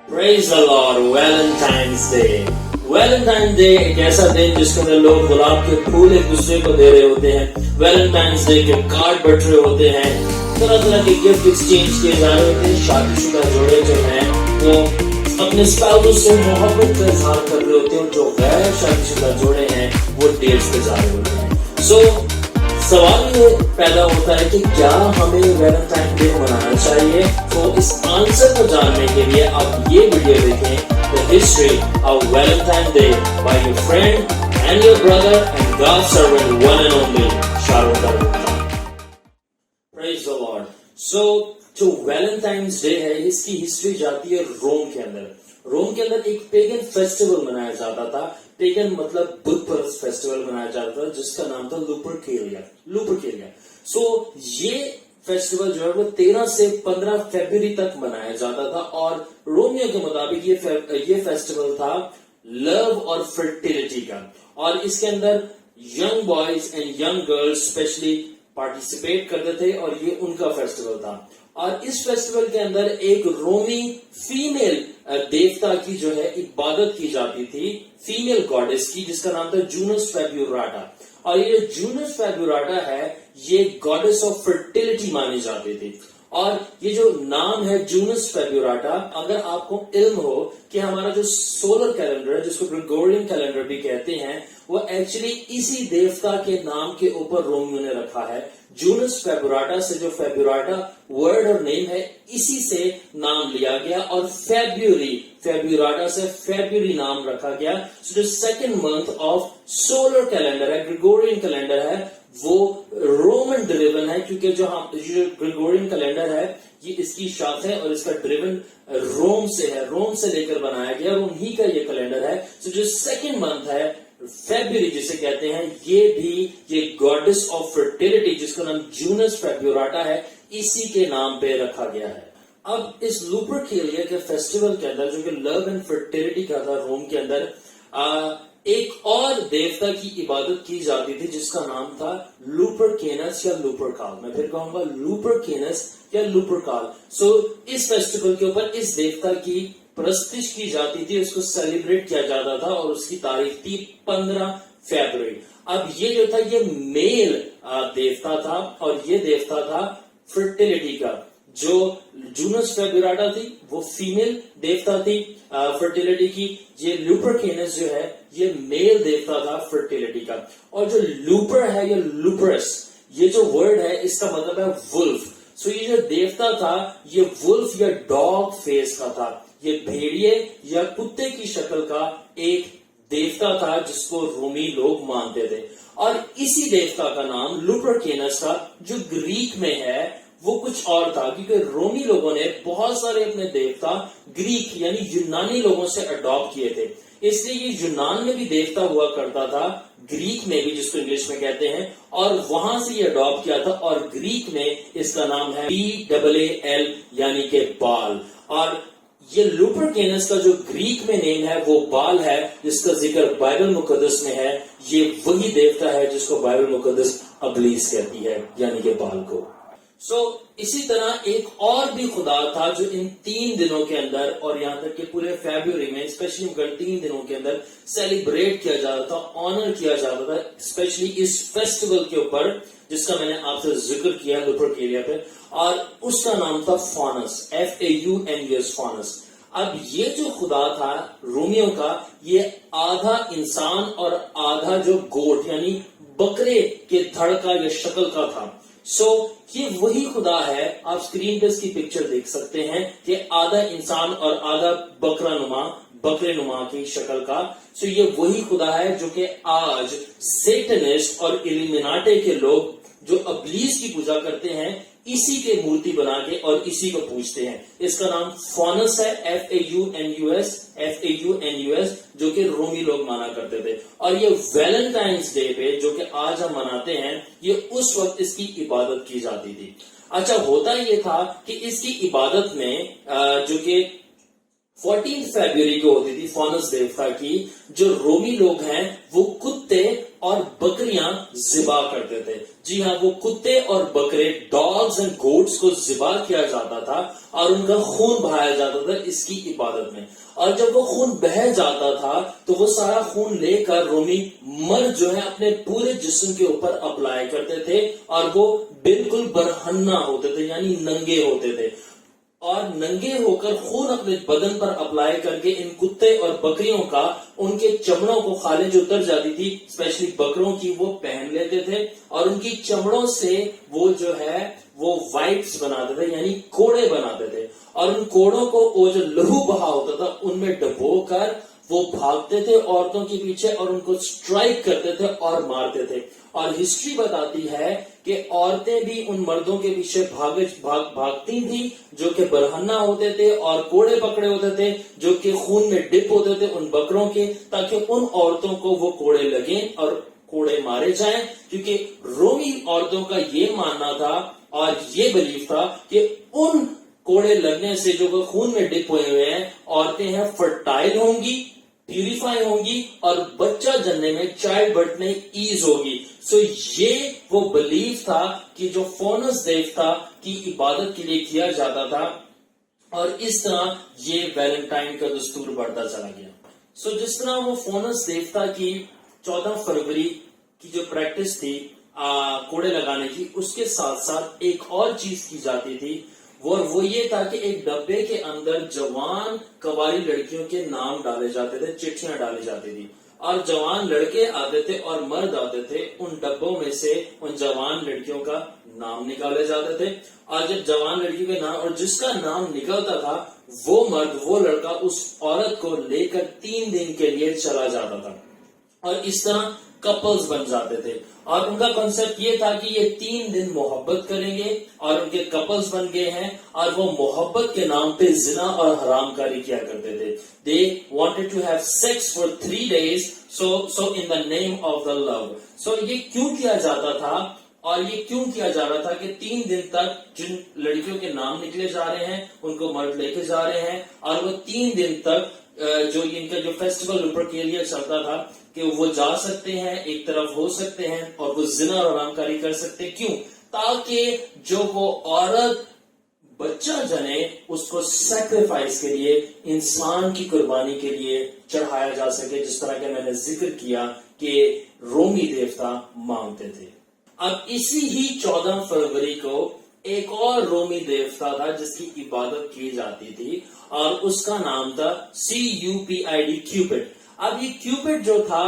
Praise the Lord, Valentine's Day. Valentine's Day एक ऐसा दिन जिसके अंदर लोग गुलाब के फूल एक दूसरे को दे रहे होते हैं. Valentine's Day के कार्ड बट रहे होते हैं, तरह तरह के गिफ्ट एक्सचेंज किए जा रहे होते हैं. शादीशुदा जोड़े जो हैं वो अपने स्पाउस से मोहब्बत का इजहार कर रहे होते हैं. जो गैर शादीशुदा जोड़े हैं वो डेट्स पे जा रहे होते हैं. सो सवाल ये पैदा होता है कि क्या हमें वैलेंटाइन डे मनाना चाहिए. तो इस आंसर को जानने के लिए आप ये वीडियो देखें, The History of Valentine's Day by your friend and your brother and God's servant, one and only Shahrukh Khan. Praise the Lord. So जो वैलेंटाइंस डे है इसकी हिस्ट्री जाती है रोम के अंदर. रोम के अंदर एक पेगन फेस्टिवल मनाया जाता था. पेगन मतलब बुद्ध परस्त फेस्टिवल मनाया जाता था जिसका नाम था लुपरकेलिया. सो ये फेस्टिवल जो है वो 13 से 15 फरवरी तक मनाया जाता था और रोमियो के मुताबिक ये फेस्टिवल था लव और फर्टिलिटी का. और इसके अंदर young boys and young girls specially participate करते थे और ये उनका फेस्टिवल था. और इस फेस्टिवल के अंदर एक रोमी फीमेल देवता की जो है इबादत की जाती थी, फीमेल गॉडेस की, जिसका नाम था जूनस फेब्यूराटा. और ये जूनस फेब्यूराटा है ये गॉडेस ऑफ फर्टिलिटी मानी जाती थी. और ये जो नाम है जूनस फेब्यूराटा, अगर आपको इल्म हो कि हमारा जो सोलर कैलेंडर है जिसको ग्रेगोरियन कैलेंडर भी कहते हैं वो एक्चुअली इसी देवता के नाम के ऊपर रोमियो ने रखा है. जूनस फेब्यूराटा से जो फेब्यूराटा वर्ड और नेम है इसी से नाम लिया गया और फेब्यूराटा से फेब्रुअरी नाम रखा गया. सो जो second month of solar calendar है, ग्रेगोरियन कैलेंडर है, वो रोमन ड्रिवन है क्योंकि जो ग्रेगोरियन कैलेंडर है ये इसकी शाख है और इसका ड्रिवन रोम से है, रोम से लेकर बनाया गया और उन्हीं का ये कैलेंडर है. सो जो सेकेंड मंथ है फेब्रुअरी जिसे कहते हैं ये गॉडेस ऑफ फर्टिलिटी जिसका नाम जूनस फेब्यूराटा है इसी के नाम पे रखा गया है. अब इस लुपरकेलिया के फेस्टिवल के अंदर जो कि लव एंड फर्टिलिटी का था रोम के अंदर एक और देवता की इबादत की जाती थी जिसका नाम था लुपरकेनस या लुपरकाल. मैं फिर कहूंगा लुपरकेनस या लुपरकाल. सो इस फेस्टिवल के ऊपर इस देवता की प्रस्तिश की जाती थी, उसको सेलिब्रेट किया जाता था और उसकी तारीख थी 15 फरवरी. अब ये जो था ये मेल देवता था और ये देवता था फर्टिलिटी का. जो जूनस फेब्यूराटा थी वो फीमेल देवता थी फर्टिलिटी की. ये लुपरकेनस जो है ये मेल देवता था फर्टिलिटी का. और जो लूपर है या लूपरस ये जो वर्ड है इसका मतलब है वुल्फ. सो ये जो देवता था ये वुल्फ या डॉग फेस का था. ये भेड़िए या कुत्ते की शक्ल का एक देवता था जिसको रोमी लोग मानते थे. और इसी देवता का नाम लुपरकेनस था. जो ग्रीक में है वो कुछ और था क्योंकि रोमी लोगों ने बहुत सारे अपने देवता ग्रीक यानी यूनानी लोगों से अडॉप्ट किए थे. इसलिए ये यूनान में भी देवता हुआ करता था, ग्रीक में भी जिसको इंग्लिश में कहते हैं, और वहां से ये अडॉप्ट किया था. और ग्रीक में इसका नाम है BAAL यानी कि बाल. और ये लुपरकेनस का जो ग्रीक में नेम है वो बाल है जिसका जिक्र बाइबल मुकद्दस में है. ये वही देवता है जिसको बाइबल मुकद्दस अबलीस कहती है यानी कि बाल को. सो इसी तरह एक और भी खुदा था जो इन 3 दिनों के अंदर और यहाँ तक कि पूरे फरवरी में स्पेशली 3 दिनों के अंदर सेलिब्रेट किया जाता था, ऑनर किया जाता था स्पेशली इस फेस्टिवल के ऊपर जिसका मैंने आपसे जिक्र किया लुपरकेलिया पे. और उसका नाम था फॉनस, FAUNUS फॉनस. अब ये जो खुदा था रोमियो का ये आधा इंसान और आधा जो गोट यानी बकरे के धड़ का या शक्ल का था. सो ये वही खुदा है. आप स्क्रीन पे इसकी पिक्चर देख सकते हैं कि आधा इंसान और आधा बकरे नुमा की शक्ल का. सो ये वही खुदा है जो कि आज सेटनिस्ट और इल्यूमिनाटी के लोग जो अबलीस की पूजा करते हैं इसी के मूर्ति बना के और इसी को पूजते हैं. इसका नाम फॉनस है, FAUNUS जो कि रोमी लोग माना करते थे. और ये वैलेंटाइंस डे पे जो कि आज हम मनाते हैं ये उस वक्त इसकी इबादत की जाती थी. अच्छा, होता ये था कि इसकी इबादत में जो कि 14 फरवरी को होती थी फॉनस देवता की। जो रोमी लोग हैं वो कुत्ते और बकरियां ज़िबा करते थे। जी हाँ, वो कुत्ते और बकरे, डॉग्स एंड गोट्स को ज़िबा किया जाता था और उनका खून बहाया जाता था इसकी इबादत में। और जब वो खून बह जाता था तो वो सारा खून लेकर रोमी मर्द जो है अपने पूरे जिस्म के ऊपर अप्लाई करते थे और वो बिल्कुल बरहन्ना होते थे, यानी नंगे होते थे। और नंगे होकर खून अपने बदन पर अप्लाई करके इन कुत्ते और बकरियों का, उनके चमड़ों को खाले जो उतर जाती थी, स्पेशली बकरों की, वो पहन लेते थे और उनकी चमड़ों से वो जो है वो वाइप्स बनाते थे, यानी कोड़े बनाते थे। और उन कोड़ों को वो जो लहू बहा होता था उनमें डबो कर वो भागते थे औरतों के पीछे और उनको स्ट्राइक करते थे और मारते थे। और हिस्ट्री बताती है कि औरतें भी उन मर्दों के पीछे भागती थी जो कि बरहन्ना होते थे और कोड़े पकड़े होते थे, जो कि खून में डिप होते थे उन बकरों के, ताकि उन औरतों को वो कोड़े लगे और कोड़े मारे जाएं। क्योंकि रोमी औरतों का ये मानना था और ये बिलीफ था कि उन कोड़े लगने से जो खून में डिप हुए हैं औरतें हैं फर्टाइल होंगी, प्यूरिफाई होंगी और बच्चा जन्ने में, चाइल्ड बर्थ में ईज होगी। सो ये वो बिलीफ था कि जो फॉनस देवता की इबादत के लिए किया जाता था और इस तरह ये वैलेंटाइन का दस्तूर बढ़ता चला गया। सो जिस तरह वो फॉनस देवता की 14 फरवरी की जो प्रैक्टिस थी कोड़े लगाने की, उसके साथ साथ एक और चीज की जाती थी वो ये था कि एक डब्बे के अंदर जवान कवारी लड़कियों के नाम डाले जाते थे, चिट्ठियां डाली जाती थी और जवान लड़के आते थे और मर्द आते थे। उन डब्बों में से उन जवान लड़कियों का नाम निकाले जाते थे और जब जवान लड़की के नाम, और जिसका नाम निकलता था वो मर्द, वो लड़का उस औरत को लेकर 3 दिन के लिए चला जाता था और इस तरह कपल्स बन जाते थे। और उनका कॉन्सेप्ट ये था कि ये 3 दिन मोहब्बत करेंगे और उनके कपल्स बन गए हैं और वो मोहब्बत के नाम पे जिना और हरामकारी किया करते थे। They wanted to have sex for 3 days so in the name of the love. So ये क्यों किया जाता था और ये क्यों किया जा रहा था कि 3 दिन तक जिन लड़कियों के नाम निकले जा रहे हैं उनको मर्द लेके जा रहे हैं और वो 3 दिन तक जो इनका जो फेस्टिवल लुपरकेलिया चलता था कि वो जा सकते हैं, एक तरफ हो सकते हैं और वो जिना और हरामकारी कर सकते हैं। क्यों? ताकि जो वो औरत बच्चा जने उसको सैक्रिफाइस के लिए, इंसान की कुर्बानी के लिए चढ़ाया जा सके, जिस तरह के मैंने जिक्र किया कि रोमी देवता मांगते थे। अब इसी ही 14 फरवरी को एक और रोमी देवता था जिसकी इबादत की जाती थी और उसका नाम था CUPID, क्यूपिड। अब ये क्यूपिड जो था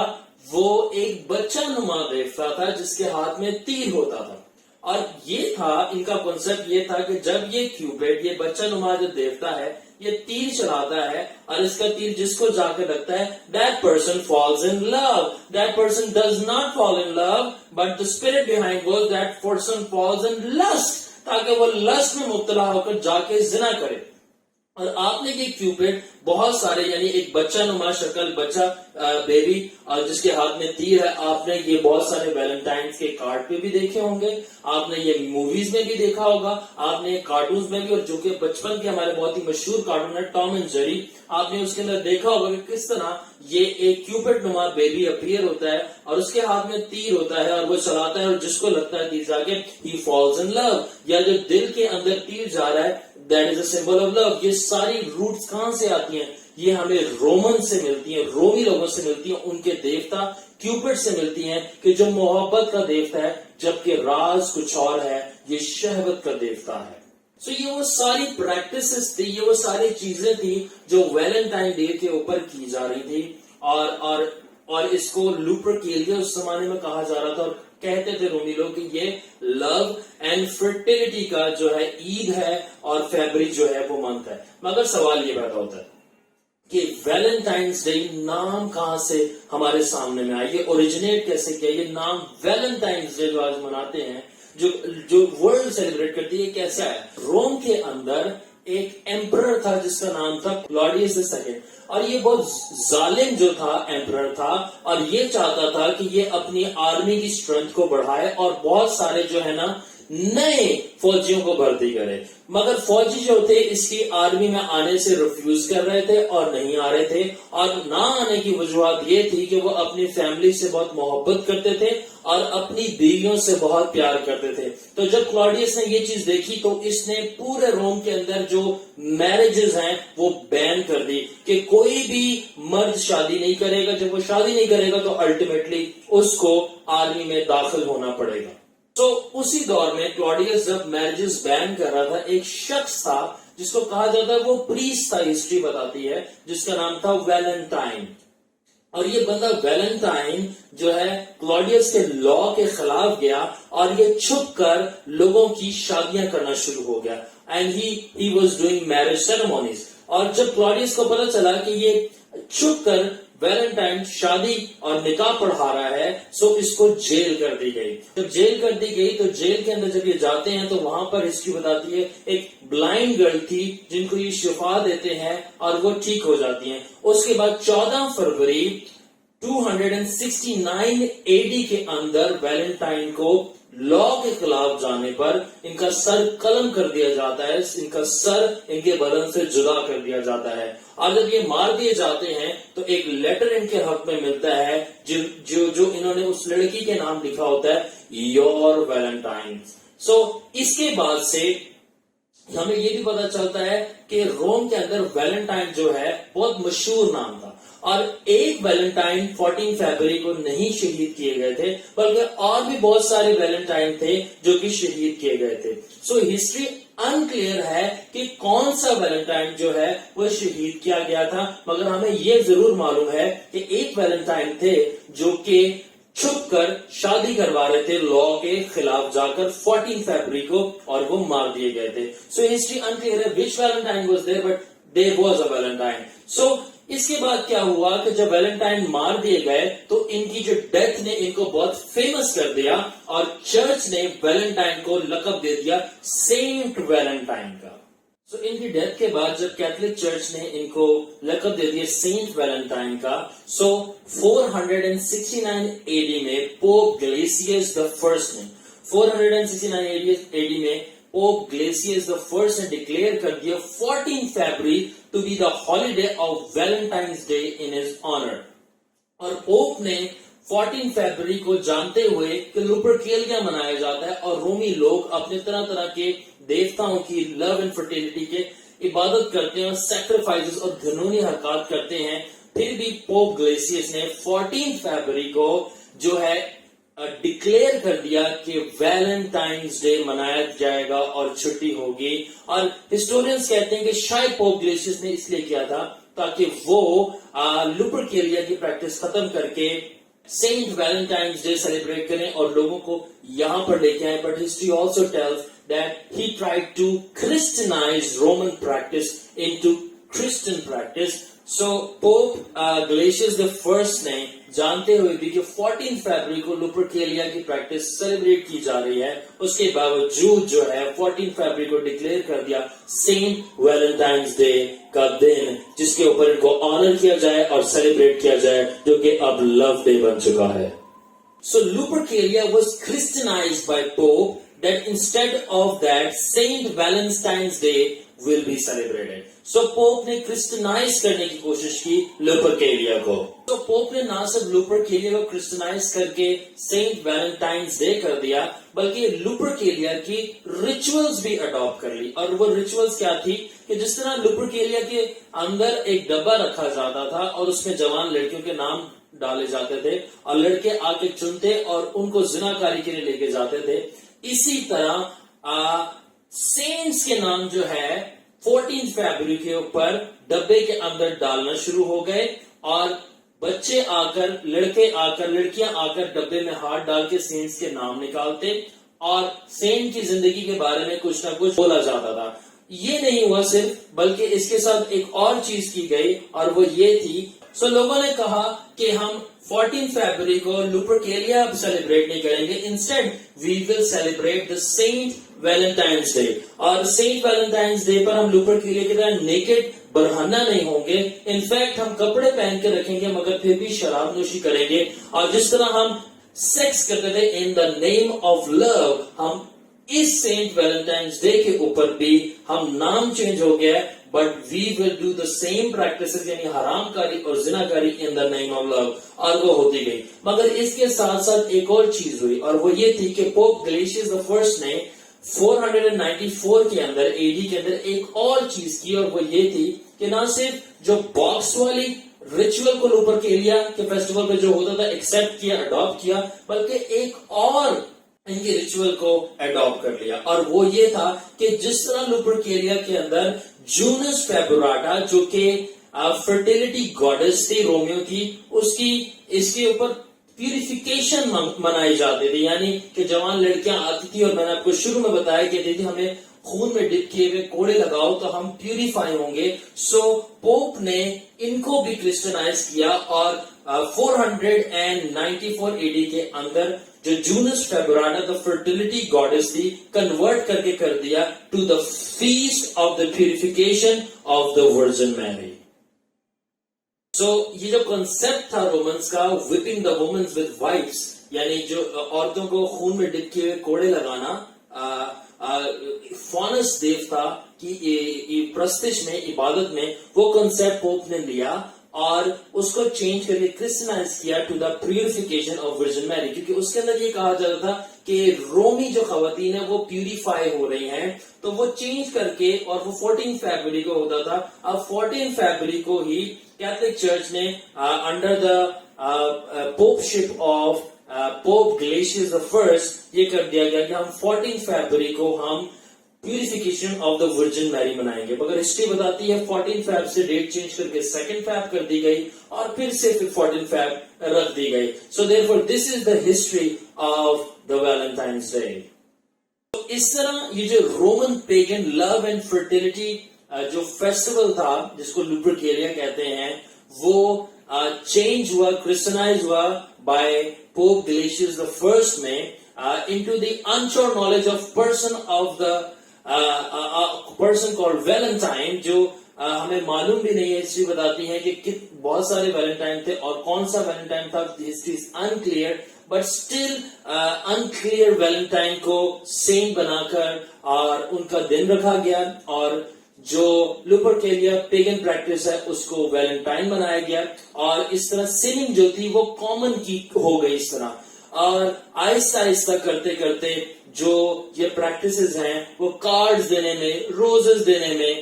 वो एक बच्चा नुमा देवता था जिसके हाथ में तीर होता था और ये था, इनका कॉन्सेप्ट ये था कि जब ये क्यूपिड, ये बच्चा नुमा जो देवता है, ये तीर चलाता है और इसका तीर जिसको जाकर लगता है, that person falls in love. That person does not fall in love, but the spirit behind was that person falls in lust, ताकि वो लस्ट में मुब्तला होकर जाके जिना करे। और आपने ये क्यूपिड बहुत सारे, यानी एक बच्चा नुमा शक्ल, बच्चा बेबी और जिसके हाथ में तीर है, आपने ये बहुत सारे वैलेंटाइंस के कार्ड पे भी देखे होंगे, आपने ये मूवीज में भी देखा होगा, आपने कार्टून्स में भी, और जो कि बचपन के हमारे बहुत ही मशहूर कार्टून है टॉम एंड जेरी, आपने उसके अंदर देखा होगा कि किस तरह ये एक क्यूपिड नुमा बेबी अपीयर होता है और उसके हाथ में तीर होता है और वो चलाता है और जिसको लगता है तीर जाके ही फॉल्स इन लव, या जो दिल के अंदर तीर जा रहा है, that is a symbol of love. ये सारी रूट्स कहां से आती हैं? ये हमें रोमन से मिलती हैं, रोमी लोगों से मिलती हैं, उनके देवता क्यूपिड से मिलती हैं कि जो मोहब्बत का देवता है, जबकि राज कुछ और है, ये शहवत का देवता है। सो ये वो सारी प्रैक्टिसेस थी, ये वो सारी चीजें थी जो वैलेंटाइन डे के ऊपर की जा रही थी और इसको लुपरकेलिया उस जमाने में कहा जा रहा था और कहते थे रोमी लोग कि ये लव एंड फर्टिलिटी का जो है ईद है और फरवरी जो है वो मंथ है। मगर सवाल ये पैदा होता है कि वैलेंटाइंस डे नाम कहां से हमारे सामने में आया, ये ओरिजिनेट कैसे किया? ये नाम वैलेंटाइंस डे जो आज मनाते हैं, जो वर्ल्ड सेलिब्रेट करती है, कैसे आया? रोम के अंदर एक एम्परर था जिसका नाम था क्लॉडियस II और ये बहुत जालिम जो था एम्परर था और ये चाहता था कि ये अपनी आर्मी की स्ट्रेंथ को बढ़ाए और बहुत सारे जो है ना نئے فوجیوں کو بھرتی کرے. مگر فوجی جو تھے اس کی آرمی میں آنے سے ریفیوز کر رہے تھے اور نہیں آ رہے تھے, اور نہ آنے کی وجوہات یہ تھی کہ وہ اپنی فیملی سے بہت محبت کرتے تھے اور اپنی بیویوں سے بہت پیار کرتے تھے. تو جب کلاڈیس نے یہ چیز دیکھی تو اس نے پورے روم کے اندر جو میرجز ہیں وہ بین کر دی کہ کوئی بھی مرد شادی نہیں کرے گا. جب وہ شادی نہیں کرے گا تو الٹیمیٹلی اس کو آرمی میں داخل ہونا پڑے گا. تو اسی دور میں کلاڈیس جب میرجز بین کر رہا تھا, ایک شخص تھا جس کو کہا جاتا ہے, وہ پریسٹ تھا, ہسٹری بتاتی ہے, جس کا نام تھا ویلنٹائن. اور یہ بندہ ویلنٹائن جو ہے کلاڈیس کے لا کے خلاف گیا اور یہ چھپ کر لوگوں کی شادیاں کرنا شروع ہو گیا. And he was doing marriage ceremonies. اور جب کلاڈیس کو پتا چلا کہ یہ چھپ کر ویلنٹائن شادی اور نکاح پڑھا رہا ہے, سو اس کو جیل کر دی گئی. جب جیل کر دی گئی تو جیل کے اندر جب یہ جاتے ہیں تو وہاں پر ہسٹری بتاتی ہے ایک بلائنڈ گرل تھی جن کو یہ شفا دیتے ہیں اور وہ ٹھیک ہو جاتی ہیں. اس کے بعد 14 فروری 269 AD کے اندر ویلنٹائن کو لا کے خلاف جانے پر ان کا سر قلم کر دیا جاتا ہے, ان کا سر ان کے بدن سے جدا کر دیا جاتا ہے. اور جب یہ مار دیے جاتے ہیں تو ایک لیٹر ان کے حق میں ملتا ہے جو انہوں نے اس لڑکی کے نام لکھا ہوتا ہے, یور ویلنٹائن. سو اس کے بعد سے ہمیں یہ بھی پتا چلتا ہے کہ روم کے اندر ویلنٹائن جو ہے بہت مشہور نام تھا. اور ایک ویلنٹائن 14 فروری کو نہیں شہید کیے گئے تھے, بلکہ اور بھی بہت سارے ویلنٹائن تھے جو کہ شہید کیے گئے تھے. سو ہسٹری انکلیئر ہے کہ کون سا ویلنٹائن جو ہے وہ شہید کیا گیا تھا, مگر ہمیں یہ ضرور معلوم ہے کہ ایک ویلنٹائن تھے جو کہ چھپ کر شادی کروا رہے تھے لا کے خلاف جا کر 14 فروری کو, اور وہ مار دیے گئے تھے. سو ہسٹری انکلیئر ہے which Valentine was there, but there was a Valentine. So اس کے بعد کیا ہوا کہ جب ویلنٹائن مار دیے گئے تو ان کی جو ڈیتھ نے ان کو بہت فیمس کر دیا, اور چرچ نے ویلنٹائن کو لقب دے دیا سینٹ ویلنٹائن کا. سو ان کی ڈیتھ کے بعد جب کیتھولک چرچ نے ان کو لقب دے دیا سینٹ ویلنٹائن کا, سو 469 AD میں پوپ گلیسیس the first نے 469 AD میں پوپ گلیسیس the first نے ڈکلیئر کر دیا 14 فروری to be the holiday of Valentine's Day in his honor. اور پوپ نے 14 فروری کو جانتے ہوئے کہ لوپرکیلیا منایا جاتا ہے اور رومی لوگ اپنے طرح طرح کے دیوتاؤں کی لو اینڈ فرٹیلٹی کے عبادت کرتے ہیں اور سیکریفائسز اور گھنونی حرکات کرتے ہیں, پھر بھی پوپ گلیسیس نے 14 فروری کو جو ہے ڈکلیئر کر دیا کہ ویلنٹائنز ڈے منایا جائے گا اور چھٹی ہوگی. اور ہسٹورینز کہتے ہیں کہ شاید پوپ گلیسیس نے اس لیے کیا تھا تاکہ وہ لوپرکیلیا کی پریکٹس ختم کر کے سینٹ ویلنٹائنز ڈے سیلیبریٹ کریں اور لوگوں کو یہاں پر لے کے آئیں. But history also tells that he tried to Christianize Roman practice into Christian practice. So Pope Gelasius the First نے جانتے ہوئے بھی کہ 14 فروری کو لوپرکیلیا کی پریکٹس سیلیبریٹ کی جا رہی ہے, اس کے باوجود جو ہے 14 فروری کو ڈکلیئر کر دیا سینٹ ویلنٹائنز ڈے کا دن, جس کے اوپر ان کو آنر کیا جائے اور سیلیبریٹ کیا جائے, جو کہ اب لو ڈے بن چکا ہے. So Lupercalia was Christianized by Pope, that instead of that Saint Valentine's Day will be celebrated. So Pope نے کرسچنائز کرنے کی کوشش کی لوپرکیلیا کو. تو پوپ نے نہ صرف لوپرکیلیا کو کرسچنائز کر کے سینٹ ویلنٹائنز ڈے کر دیا, بلکہ لوپرکیلیا کی ریچولز بھی اڈاپٹ کر لی. اور وہ ریچولز کیا تھی کہ جس طرح لوپرکیلیا کے اندر ایک ڈبہ رکھا جاتا تھا اور اس میں جوان لڑکیوں کے نام ڈالے جاتے تھے اور لڑکے آ کے چنتے اور ان کو زناکاری کے لیے لے کے جاتے تھے, اسی طرح سینٹس کے نام جو ہے 14 فروری کے اوپر ڈبے کے اندر ڈالنا شروع ہو گئے, اور بچے آ کر, لڑکے آ کر, لڑکیاں آ کر ڈبے میں ہاتھ ڈال کے سینٹس کے نام نکالتے اور سینٹ کی زندگی کے بارے میں کچھ نہ کچھ بولا جاتا تھا. یہ نہیں ہوا صرف, بلکہ اس کے ساتھ ایک اور چیز کی گئی, اور وہ یہ تھی, سو لوگوں نے کہا کہ ہم 14 فروری کو لوپرکیلیا سیلیبریٹ نہیں کریں گے, instead we will celebrate the saint Valentine's day. اور سینٹ ویلنٹائنز ڈے پر ہم لوپرکیلیا کی طرح نیکڈ برہنہ نہیں ہوں گے, انفیکٹ ہم کپڑے پہن کے رکھیں گے مگر پھر بھی شراب نوشی کریں گے, اور جس طرح ہم سیکس کرتے تھے ان دا نیم آف لو, ہم اس سینٹ ویلنٹائنس ڈے کے اوپر بھی ہم نام چینج ہو گیا ہے but we will do the same practices یعنی حرام کاری اور زنا کاری in the name of love اور وہ ہوتی گئی. مگر اس کے ساتھ ساتھ ایک اور چیز ہوئی اور وہ یہ تھی کہ پوپ گلیشیس the first نے 494 کے اندر AD کے اندر ایک اور چیز کی اور وہ یہ تھی کہ نہ صرف جو باکس والی ریچول کو اوپر کے لیا کہ فیسٹیول پہ جو ہوتا تھا ایکسپٹ کیا اڈاپٹ کیا بلکہ ایک اور ان کے ریچول کو اڈاپٹ کر لیا اور وہ یہ تھا کہ جس طرح لوپرکیلیا کے اندر جونس فیبراٹا جو کہ فرٹیلٹی گاڈس تھی رومیو کی اس کے اوپر پیوریفیکیشن منائی جاتی تھی یعنی کہ جوان لڑکیاں آتی تھی اور میں نے آپ کو شروع میں بتایا کہ دیدی ہمیں خون میں ڈپ کیے ہوئے کوڑے لگاؤ تو ہم پیوریفائی ہوں گے. سو پوپ نے ان کو بھی کرسچنائز کیا اور 494 AD کے اندر جو جونس فیبراٹا the fertility goddess تھی کنورٹ کر کے کر دیا to the feast of the purification of the Virgin Mary. So یہ جو کنسپٹ تھا رومنز کا whipping the women with wipes یعنی جو عورتوں کو خون میں ڈپ کیے ہوئے کوڑے لگانا فانس دیوتا کی پرستش میں عبادت میں وہ کنسپٹ پوپ نے لیا اور اس کو چینج کر کے کرسچنائز کیا to the purification of virgin Mary کیونکہ اس کے اندر یہ کہا جاتا تھا کہ رومی جو خواتین ہیں وہ پیوریفائی ہو رہی ہیں تو وہ چینج کر کے اور وہ 14 فیبرری کو ہوتا تھا. اب 14 فیبرری کو ہی کیتھولک چرچ نے under the popeship of pope Gelasius the first یہ کر دیا گیا کہ ہم 14 فیبرری کو ہم پیوریفیکیشن آف دا ورجن میری منائیں گے. مگر ہسٹری بتاتی ہے 14 فیب سے ڈیٹ چینج کر کے 2 فیب کر دی گئی اور پھر سے 14 فیب رکھ دی گئی. سو therefore this is the history of the Valentine's Day. اس طرح یہ جو Roman pagan love and fertility جو فیسٹیول تھا جس کو لوپرکیلیا کہتے ہیں وہ چینج ہوا کرسچنائز ہوا by pope Gelasius the first میں into the unsure knowledge of person called Valentine جو ہمیں معلوم بھی نہیں ہے. ہسٹری بتاتی ہے کہ بہت سارے ویلنٹائن تھے اور کون سا ویلنٹائن تھا history is unclear but still unclear Valentine کو سینٹ بنا کر اور ان کا دن رکھا گیا اور جو لوپرکیلیا پیگن پریکٹس ہے اس کو ویلنٹائن بنایا گیا اور اس طرح سننگ جو تھی وہ کامن کی ہو گئی اس طرح اور آہستہ آہستہ کرتے کرتے جو یہ پریکٹسز ہیں وہ کارڈز دینے میں روزز دینے میں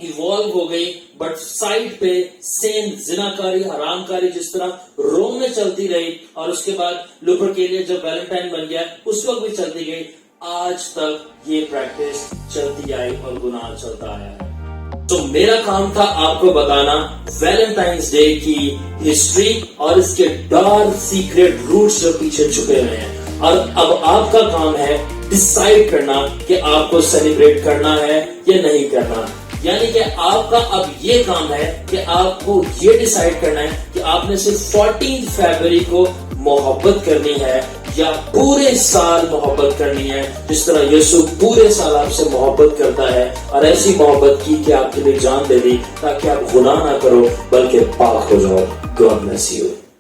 ایوالو ہو گئی. بٹ سائڈ پہ سین زناکاری حرام کاری جس طرح روم میں چلتی رہی اور اس کے بعد لوپرکیلیا جب ویلنٹائن بن گیا اس وقت بھی چلتی گئی. آج تک یہ پریکٹس چلتی آئی اور گناہ چلتا آیا. تو میرا کام تھا آپ کو بتانا ویلنٹائنس ڈے کی ہسٹری اور اس کے ڈارک سیکریٹ روٹس جو پیچھے چھپے ہوئے ہیں اور اب آپ کا کام ہے ڈیسائیڈ کرنا کہ آپ کو سیلیبریٹ کرنا ہے یا نہیں کرنا. یعنی کہ آپ کا اب یہ کام ہے کہ آپ کو یہ ڈیسائیڈ کرنا ہے کہ آپ نے صرف 14 فیبرری کو محبت کرنی ہے یا پورے سال محبت کرنی ہے جس طرح یسوع پورے سال آپ سے محبت کرتا ہے اور ایسی محبت کی کہ آپ کے لیے جان دے دی تاکہ آپ گناہ نہ کرو بلکہ پاک ہو جاؤ. God bless you.